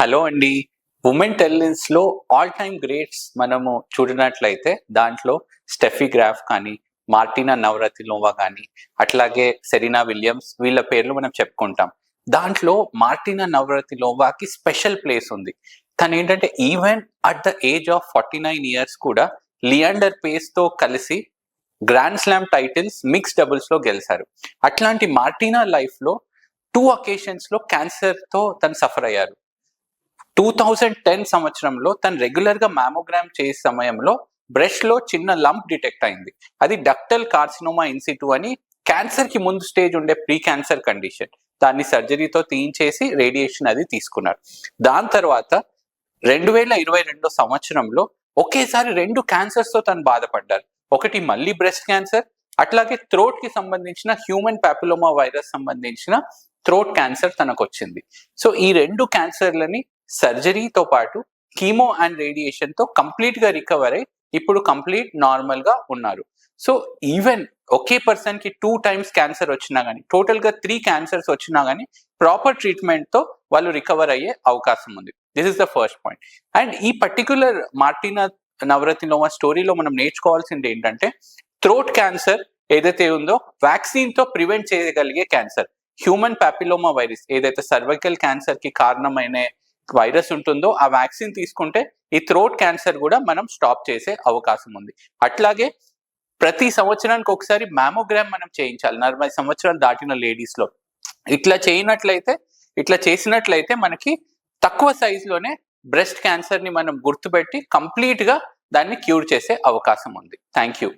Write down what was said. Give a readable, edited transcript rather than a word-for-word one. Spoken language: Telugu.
హలో అండి. ఉమెన్ టెన్నిస్ లో ఆల్ టైమ్ గ్రేట్స్ మనము చూడనట్లయితే దాంట్లో స్టెఫీ గ్రాఫ్ కానీ, మార్టినా నవరతిలోవా కానీ, అట్లాగే సెరీనా విలియమ్స్ వీళ్ళ పేర్లు మనం చెప్పుకుంటాం. దాంట్లో మార్టినా నవరతిలోవాకి స్పెషల్ ప్లేస్ ఉంది. తను ఏంటంటే even at the age of 49 years కూడా లియాండర్ పేస్ తో కలిసి grand slam titles mix doubles లో గెలిచారు. అట్లాంటి మార్టినా లైఫ్ లో 2 occasions లో క్యాన్సర్ తో తను సఫర్ అయ్యారు. 2010 సంవత్సరంలో తను రెగ్యులర్ గా మ్యామోగ్రామ్ చేసే సమయంలో బ్రెస్ట్ లో చిన్న లంప్ డిటెక్ట్ అయింది. అది డక్టల్ కార్సినోమా ఇన్సిటు అని క్యాన్సర్ కి ముందు స్టేజ్ ఉండే ప్రీ క్యాన్సర్ కండిషన్. దాన్ని సర్జరీతో తీయించేసి రేడియేషన్ అది తీసుకున్నారు. దాని తర్వాత 2022 సంవత్సరంలో ఒకేసారి 2 క్యాన్సర్స్ తో తను బాధపడ్డారు. ఒకటి మళ్ళీ బ్రెస్ట్ క్యాన్సర్, అట్లాగే థ్రోట్ కి సంబంధించిన హ్యూమన్ పాపిలోమా వైరస్ సంబంధించిన థ్రోట్ క్యాన్సర్ తనకు వచ్చింది. సో ఈ 2 క్యాన్సర్లని సర్జరీతో పాటు కీమో అండ్ రేడియేషన్ తో కంప్లీట్ గా రికవర్ అయ్యి ఇప్పుడు కంప్లీట్ నార్మల్ గా ఉన్నారు. సో ఈవెన్ ఒకే పర్సన్ కి 2 times క్యాన్సర్ వచ్చినా గానీ, టోటల్ గా 3 cancers వచ్చినా గానీ ప్రాపర్ ట్రీట్మెంట్ తో వాళ్ళు రికవర్ అయ్యే అవకాశం ఉంది. This is the first point. And ఈ పర్టికులర్ మార్టినా నవరతిలోవా స్టోరీలో మనం నేర్చుకోవాల్సింది ఏంటంటే, థ్రోట్ క్యాన్సర్ ఏదైతే ఉందో వ్యాక్సిన్ తో ప్రివెంట్ చేయగలిగే క్యాన్సర్. హ్యూమన్ పాపిలోమా వైరస్ ఏదైతే సర్వైకల్ క్యాన్సర్ కి కారణమైన వైరస్ ఉంటుందో ఆ వ్యాక్సిన్ తీసుకుంటే ఈ థ్రోట్ క్యాన్సర్ కూడా మనం స్టాప్ చేసే అవకాశం ఉంది. అట్లాగే ప్రతి సంవత్సరానికి ఒకసారి మ్యామోగ్రామ్ మనం చేయించాలి 40 సంవత్సరాలు దాటిన లేడీస్ లో. ఇట్లా చేసినట్లయితే మనకి తక్కువ సైజులోనే బ్రెస్ట్ క్యాన్సర్ ని మనం గుర్తుపెట్టి కంప్లీట్ గా దాన్ని క్యూర్ చేసే అవకాశం ఉంది. Thank you.